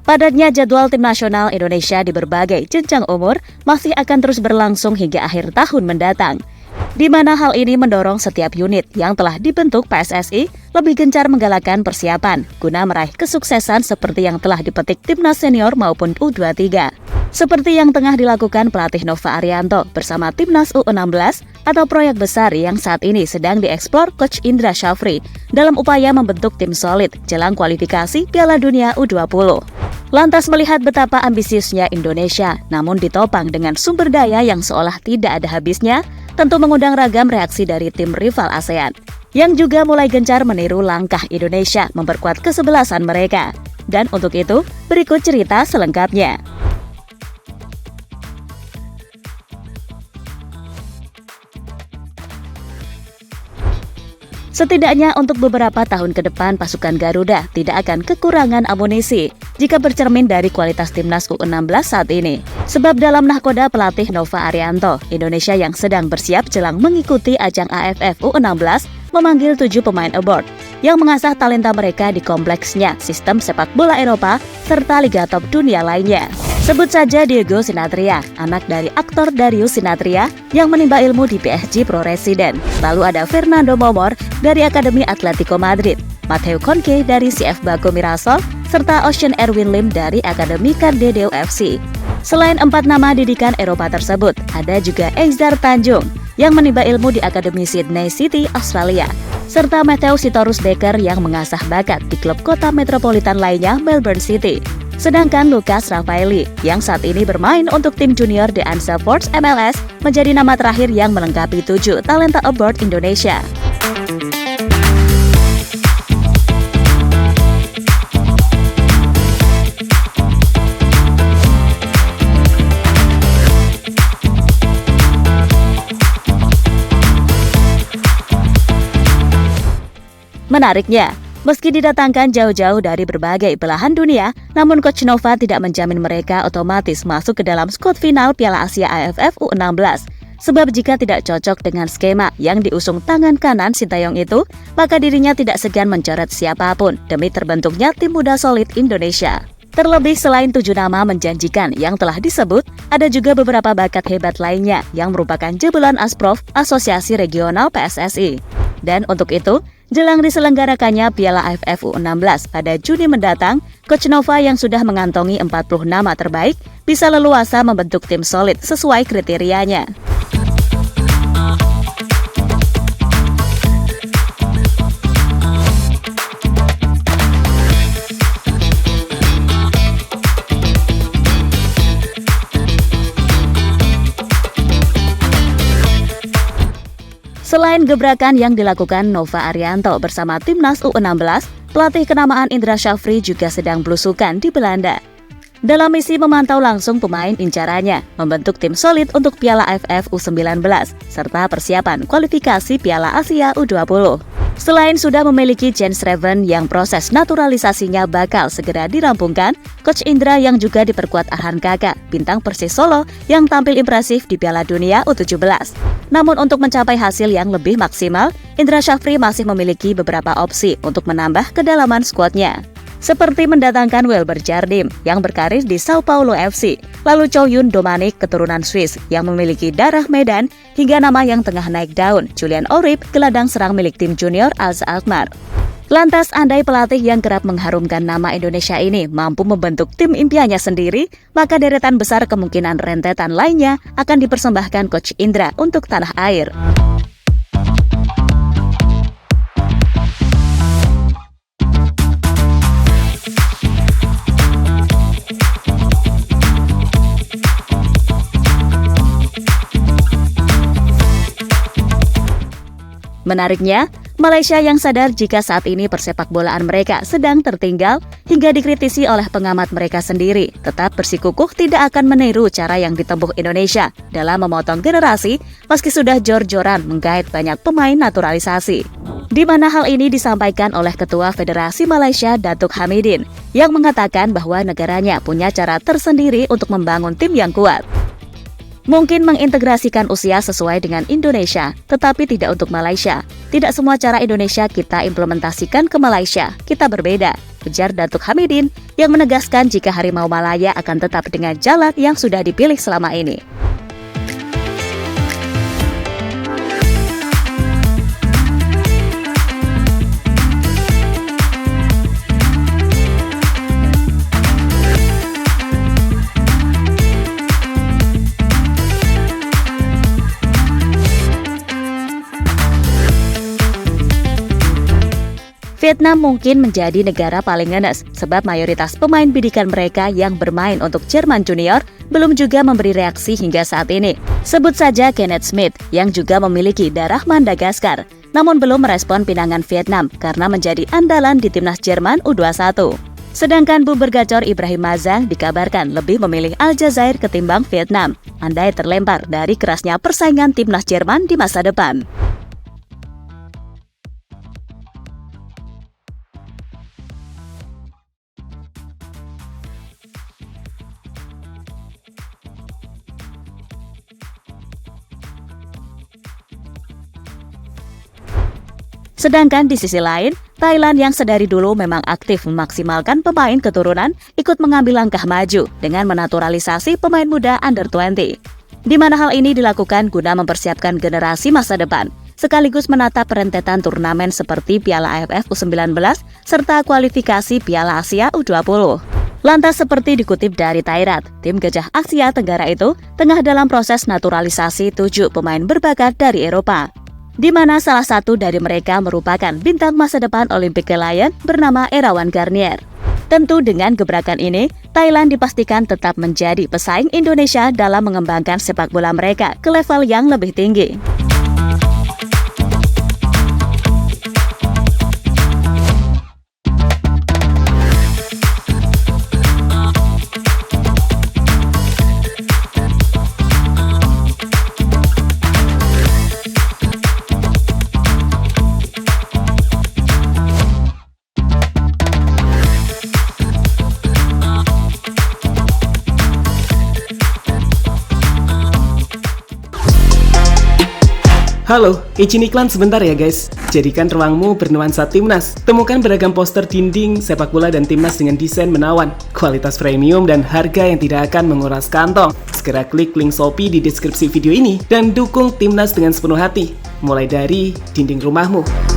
Padatnya jadwal tim nasional Indonesia di berbagai jenjang umur masih akan terus berlangsung hingga akhir tahun mendatang, di mana hal ini mendorong setiap unit yang telah dibentuk PSSI lebih gencar menggalakkan persiapan guna meraih kesuksesan seperti yang telah dipetik timnas senior maupun U23. Seperti yang tengah dilakukan pelatih Nova Arianto bersama timnas U16 atau proyek besar yang saat ini sedang dieksplor Coach Indra Syafri dalam upaya membentuk tim solid jelang kualifikasi Piala Dunia U20. Lantas melihat betapa ambisiusnya Indonesia, namun ditopang dengan sumber daya yang seolah tidak ada habisnya, tentu mengundang ragam reaksi dari tim rival ASEAN, yang juga mulai gencar meniru langkah Indonesia memperkuat kesebelasan mereka. Dan untuk itu, berikut cerita selengkapnya. Setidaknya untuk beberapa tahun ke depan pasukan Garuda tidak akan kekurangan amunisi jika bercermin dari kualitas timnas U16 saat ini. Sebab dalam nahkoda pelatih Nova Arianto, Indonesia yang sedang bersiap jelang mengikuti ajang AFF U16 memanggil 7 pemain abroad yang mengasah talenta mereka di kompleksnya sistem sepak bola Eropa serta liga top dunia lainnya. Sebut saja Diego Sinathrya, anak dari aktor Darius Sinathrya yang menimba ilmu di PSG Pro Resident. Lalu ada Fernando Momor dari Akademi Atletico Madrid, Matteo Conque dari CF Baku Mirassol, serta Ocean Erwin Lim dari Akademi Cardedeu FC. Selain 4 nama didikan Eropa tersebut, ada juga Eizar Tanjung yang menimba ilmu di Akademi Sydney City, Australia, serta Matthew Sitorus Baker yang mengasah bakat di klub kota metropolitan lainnya Melbourne City. Sedangkan Lucas Rafaeli yang saat ini bermain untuk tim junior The Ansa Force MLS menjadi nama terakhir yang melengkapi 7 talenta abroad Indonesia. Menariknya, meski didatangkan jauh-jauh dari berbagai belahan dunia, namun Coach Nova tidak menjamin mereka otomatis masuk ke dalam skuad final Piala Asia AFF U16. Sebab jika tidak cocok dengan skema yang diusung tangan kanan Sintayong itu, maka dirinya tidak segan mencoret siapapun demi terbentuknya tim muda solid Indonesia. Terlebih selain 7 nama menjanjikan yang telah disebut, ada juga beberapa bakat hebat lainnya yang merupakan jebolan Asprof, Asosiasi Regional PSSI. Dan untuk itu, jelang diselenggarakannya Piala AFF U16 pada Juni mendatang, Coach Nova yang sudah mengantongi 40 nama terbaik bisa leluasa membentuk tim solid sesuai kriterianya. Selain gebrakan yang dilakukan Nova Arianto bersama timnas U16, pelatih kenamaan Indra Syafri juga sedang belusukan di Belanda. Dalam misi memantau langsung pemain incarannya, membentuk tim solid untuk Piala AFF U19, serta persiapan kualifikasi Piala Asia U20. Selain sudah memiliki Jens Reven yang proses naturalisasinya bakal segera dirampungkan, Coach Indra yang juga diperkuat Arhan Kakak, bintang Persis Solo yang tampil impresif di Piala Dunia U17. Namun untuk mencapai hasil yang lebih maksimal, Indra Syafri masih memiliki beberapa opsi untuk menambah kedalaman skuadnya. Seperti mendatangkan Welber Jardim yang berkarir di Sao Paulo FC, lalu Chow Yun Dominic keturunan Swiss yang memiliki darah Medan, hingga nama yang tengah naik daun, Julian Orip, gelandang serang milik tim junior Al Alkmaar. Lantas andai pelatih yang kerap mengharumkan nama Indonesia ini mampu membentuk tim impiannya sendiri, maka deretan besar kemungkinan rentetan lainnya akan dipersembahkan Coach Indra untuk tanah air. Menariknya, Malaysia yang sadar jika saat ini persepak bolaan mereka sedang tertinggal hingga dikritisi oleh pengamat mereka sendiri, tetap bersikukuh tidak akan meniru cara yang ditempuh Indonesia dalam memotong generasi meski sudah jor-joran menggait banyak pemain naturalisasi. Di mana hal ini disampaikan oleh Ketua Federasi Malaysia Datuk Hamidin yang mengatakan bahwa negaranya punya cara tersendiri untuk membangun tim yang kuat. Mungkin mengintegrasikan usia sesuai dengan Indonesia, tetapi tidak untuk Malaysia. Tidak semua cara Indonesia kita implementasikan ke Malaysia, kita berbeda. ujar Datuk Hamidin yang menegaskan jika Harimau Malaya akan tetap dengan jalan yang sudah dipilih selama ini. Vietnam mungkin menjadi negara paling ngenes sebab mayoritas pemain bidikan mereka yang bermain untuk Jerman Junior belum juga memberi reaksi hingga saat ini. Sebut saja Kenneth Smith yang juga memiliki darah Madagaskar, namun belum merespon pinangan Vietnam karena menjadi andalan di timnas Jerman U21. Sedangkan buber gacor Ibrahim Mazang dikabarkan lebih memilih Aljazair ketimbang Vietnam, andai terlempar dari kerasnya persaingan timnas Jerman di masa depan. Sedangkan di sisi lain, Thailand yang sedari dulu memang aktif memaksimalkan pemain keturunan ikut mengambil langkah maju dengan menaturalisasi pemain muda under-20. Di mana hal ini dilakukan guna mempersiapkan generasi masa depan, sekaligus menatap rentetan turnamen seperti Piala AFF U19 serta kualifikasi Piala Asia U20. Lantas seperti dikutip dari Thairat, tim Gajah Asia Tenggara itu tengah dalam proses naturalisasi 7 pemain berbakat dari Eropa, di mana salah satu dari mereka merupakan bintang masa depan Olympique Lyon bernama Erawan Garnier. Tentu dengan gebrakan ini, Thailand dipastikan tetap menjadi pesaing Indonesia dalam mengembangkan sepak bola mereka ke level yang lebih tinggi. Halo, izin iklan sebentar ya guys. Jadikan ruangmu bernuansa timnas. Temukan beragam poster dinding, sepak bola dan timnas dengan desain menawan, kualitas premium dan harga yang tidak akan menguras kantong. Segera klik link Shopee di deskripsi video ini dan dukung timnas dengan sepenuh hati. Mulai dari dinding rumahmu.